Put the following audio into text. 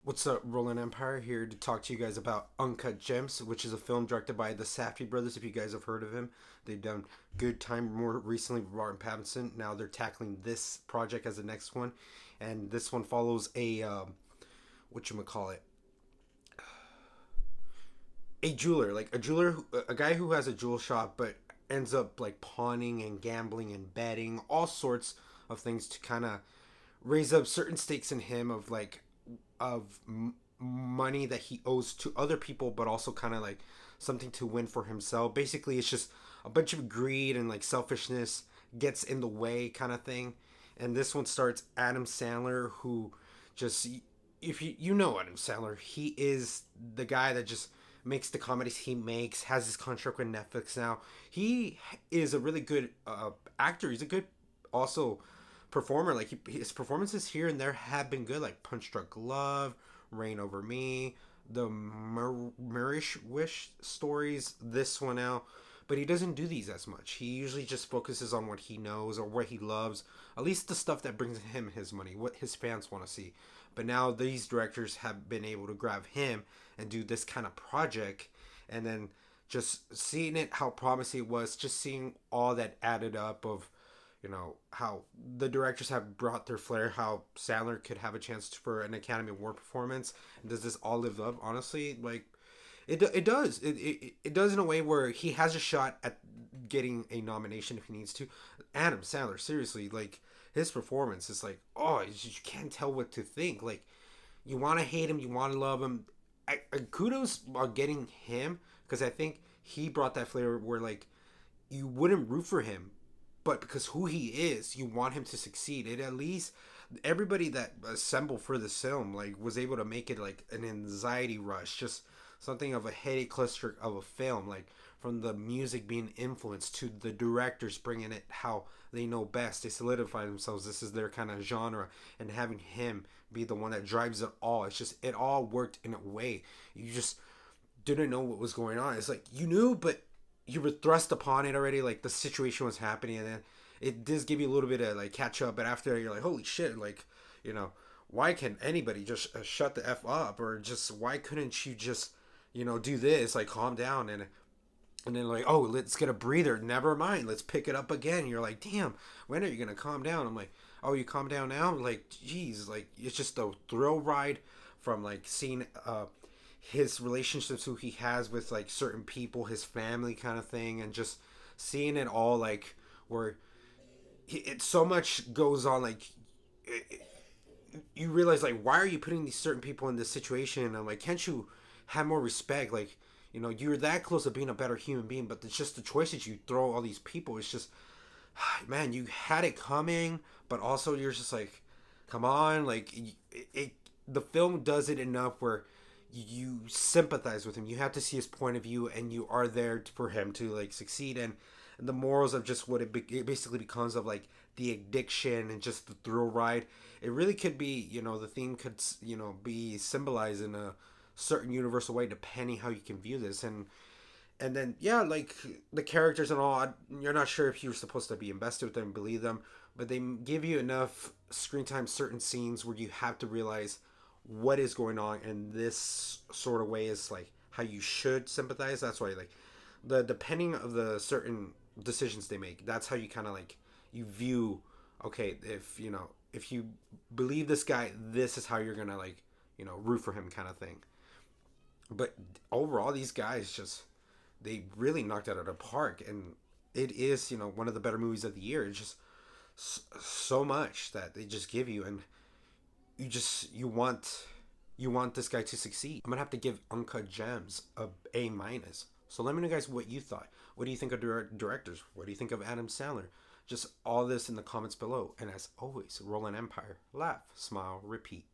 What's up, Roland Empire here to talk to you guys about Uncut Gems, which is a film directed by the Safdie Brothers. If you guys have heard of him, they've done Good Time more recently with Martin Pattinson. Now they're tackling this project as the next one, and this one follows what you call it, a jeweler, like a jeweler, a guy who has a jewel shop, but ends up like pawning and gambling and betting all sorts of things to kind of raise up certain stakes in him of like of money that he owes to other people, but also kind of like something to win for himself. Basically, it's just a bunch of greed and like selfishness gets in the way kind of thing. And this one starts Adam Sandler, who just, if you know Adam Sandler, he is the guy that just makes the comedies he makes, has his contract with Netflix now. He is a really good actor. He's a good also performer. Like his performances here and there have been good, like Punch Drunk Love, Rain Over Me, the Marish Wish stories, this one out. But he doesn't do these as much. He usually just focuses on what he knows or what he loves, at least the stuff that brings him his money, what his fans want to see. But now these directors have been able to grab him and do this kind of project, and then just seeing it, how promising it was, just seeing all that added up of how the directors have brought their flair, how Sandler could have a chance for an Academy Award performance, and does this all live up? Honestly, like it does. It does in a way where he has a shot at getting a nomination if he needs to. Adam Sandler, seriously, like his performance is like, oh, you can't tell what to think. Like you want to hate him, you want to love him. Kudos on getting him, because I think he brought that flavor where like you wouldn't root for him, but because who he is, you want him to succeed. It at least everybody that assembled for this film like was able to make it like an anxiety rush, just something of a headache cluster of a film. Like from the music being influenced to the directors bringing it how they know best, they solidify themselves. This is their kind of genre, and having him be the one that drives it all. It's just it all worked in a way. You just didn't know what was going on. It's like you knew, but you were thrust upon it already. Like the situation was happening, and then it does give you a little bit of like catch up. But after you're like, holy shit! Like why can anybody just shut the f up, or just why couldn't you just do this? Like calm down, and then like, oh, let's get a breather. Never mind, let's pick it up again. You're like, damn, when are you gonna calm down? I'm like, oh, you calm down now? Like, geez, like it's just a thrill ride from like seeing his relationships, who he has with like certain people, his family kind of thing, and just seeing it all like where it so much goes on. Like you realize like, why are you putting these certain people in this situation? And I'm like, can't you have more respect? Like you're that close to being a better human being, but it's just the choices you throw all these people. It's just, man, you had it coming, but also you're just like, come on, like the film does it enough where you sympathize with him. You have to see his point of view, and you are there for him to like succeed. And the morals of just what it basically becomes of like the addiction and just the thrill ride. It really could be, the theme could, be symbolized in a certain universal way depending how you can view this. And then yeah, like the characters and all, you're not sure if you're supposed to be invested with them, believe them, but they give you enough screen time, certain scenes where you have to realize what is going on, and this sort of way is like how you should sympathize. That's why like the depending of the certain decisions they make, that's how you kind of like you view, okay, if you believe this guy, this is how you're gonna like root for him kind of thing. But overall, these guys just, they really knocked it out of the park, and it is one of the better movies of the year. It's just so much that they just give you, and you want this guy to succeed. I'm gonna have to give Uncut Gems a minus. So let me know, guys, what you thought. What do you think of directors? What do you think of Adam Sandler? Just all this in the comments below. And as always, roll an empire, laugh, smile, repeat.